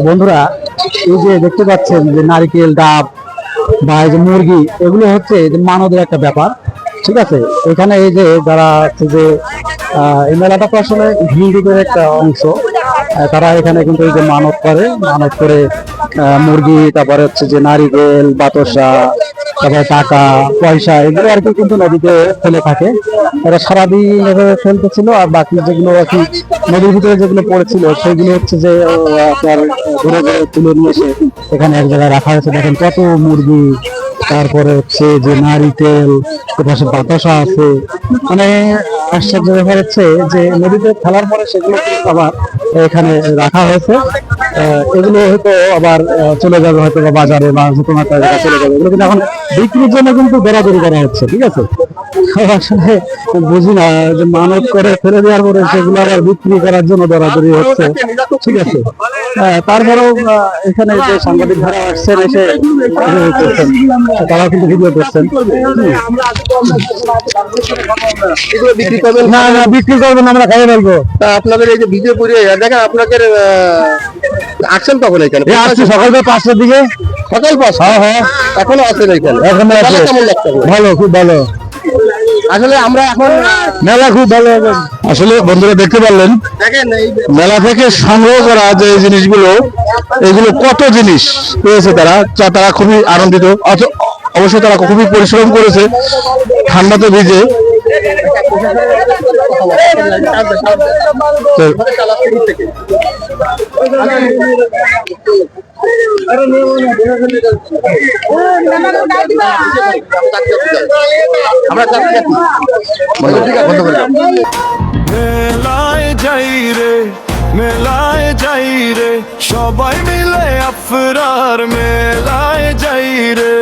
বন্ধুরা, এই যে দেখতে পাচ্ছেন যে নারকেল ডাব বা এই যে মুরগি, এগুলো হচ্ছে যে মানবের একটা ব্যাপার। ঠিক আছে, এখানে এই যে যারা হচ্ছে যে এই মেলাটা তো আসলে হিন্দুদের একটা অংশ। তারা এখানে কিন্তু এই যে মানত করে মুরগি, তারপরে হচ্ছে যে নারিকেল, বাতাসা, তারপরে টাকা পয়সা, এগুলো আর কি কিন্তু নদীতে ফেলে থাকে। এরা সারাদিন এভাবে ফেলতেছিল, আর বাকি যেগুলো আর কি নদীর ভিতরে যেগুলো পড়েছিল সেগুলো হচ্ছে যে আপনার ঘুরে ঘুরে তুলে নিয়ে এসে এখানে এক জায়গায় রাখা হয়েছে। দেখেন কত মুরগি, তারপরে হচ্ছে যে নারিকেল, পাশে বাতাসা আছে। মানে আশ্চর্য ব্যাপার হচ্ছে যে নদীতে ফেলার পরে সেগুলো কিন্তু আবার এখানে রাখা হয়েছে। এগুলো হয়তো আবার চলে যাবে হয়তো বা বাজারে বা যে কোনো একটা জায়গায় চলে যাবে। এগুলো কিন্তু এখন বিক্রির জন্য কিন্তু দরাদরি করা হচ্ছে। ঠিক আছে, আসলে বুঝি না যে মানত করে ফেলে দেওয়ার পরে সেগুলো আবার বিক্রি করার জন্য দরাদরি হচ্ছে। ঠিক আছে, তারপরেও এখানে যে সাংবাদিক যারা আসছেন এসে করছেন, তারা কিন্তু ভিডিও করছেন। এগুলো বিক্রি করবেন? না না, বিক্রি করবেন না, আমরা খাই ফেলবো। তা আপনাদের এই যে ভিডিও করে দেখেন, আপনাদের আসছেন কখন এখানে? আসছি সকাল 5টার দিকে। সকাল 5? হ্যাঁ হ্যাঁ, এখনো আছেন এখানে? এখনো আছে। কেমন লাগছে? ভালো, খুব ভালো। আসলে আমরা এখন মেলা খুব ভালো। আসলে বন্ধুরা দেখতে পারলেন দেখেন মেলা থেকে সংগ্রহ করা যে এই জিনিসগুলো, এগুলো কত জিনিস পেয়েছে তারা, তারা খুবই আনন্দিত। অবশ্য তারা খুবই পরিশ্রম করেছে ঠান্ডাতে ভিজে। মেলায় যাই রে, মেলায় যাই রে, সবাই মিলে আফরার মেলায় যাই রে।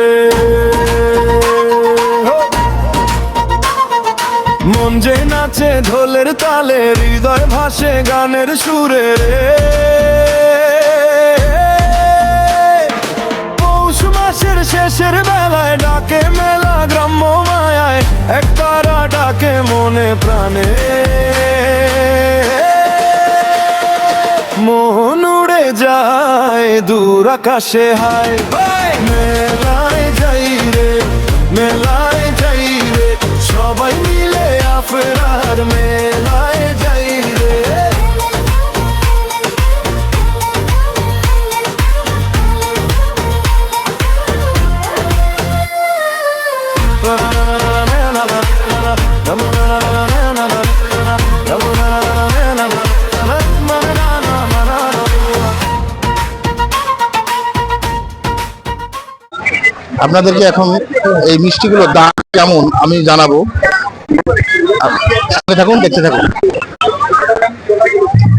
মন যে নাচে ঢোলের তালে, হৃদয় ভাসে গানের সুরে রে। পৌষ মাসের শেষের বেলায় ডাকে মেলা গ্রাম্য মায়ায়, এক তারা ডাকে মনে প্রাণে। মন উড়ে যায় দূর আকাশে, হায় মেলায় যাই রে, মেলায় যাই রে, সবাই মিলে আফরার মেলায় যাই রে। আপনাদেরকে এখন এই মিষ্টিগুলোর দাম কেমন আমি জানাবো। থাকুন, দেখতে থাকুন।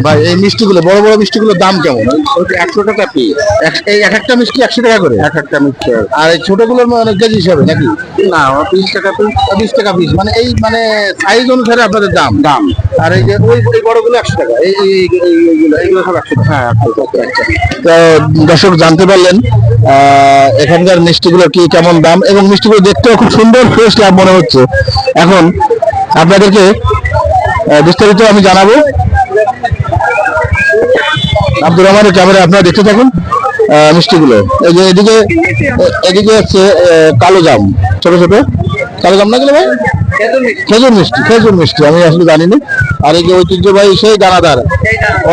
ভাই, এই মিষ্টিগুলো, বড় বড় মিষ্টিগুলোর দাম কেমন? 100 টাকা পিস। এই এক একটা মিষ্টি 100 টাকা করে? এক একটা মিষ্টি। আর এই ছোটগুলোর মানে কেজি হিসাবে নাকি? না, 20 টাকা পিস। 20 টাকা পিস, মানে এই মানে সাইজ অনুসারে আপনাদের দাম। আর এই যে ওই বড়গুলো 100 টাকা, এইগুলো সব 100 টাকা। হ্যাঁ, 100 টাকা। আচ্ছা, তো দর্শক জানতে পারলেন এখানকার মিষ্টিগুলো কি কেমন দাম, এবং মিষ্টিগুলো দেখতেও খুব সুন্দর, ফ্রেশ মনে হচ্ছে। এখন আপনাদেরকে বিস্তারিত আমি জানাবো। আব্দুর রহমানের ক্যামেরা আপনারা দেখতে থাকুন মিষ্টিগুলো। এই যে এদিকে হচ্ছে কালো জাম, ছোট ছোট কালো জাম না গেলে ভাই, খেজুর মিষ্টি আমি আসলে জানি না। আর এই যে ঐতিহ্যবাহী সেই দানাদার,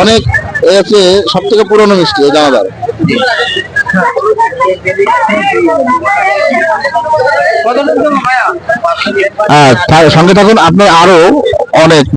অনেক হচ্ছে সব থেকে পুরনো মিষ্টি এই দানাদার। সঙ্গে থাকুন, আপনি আরো অনেক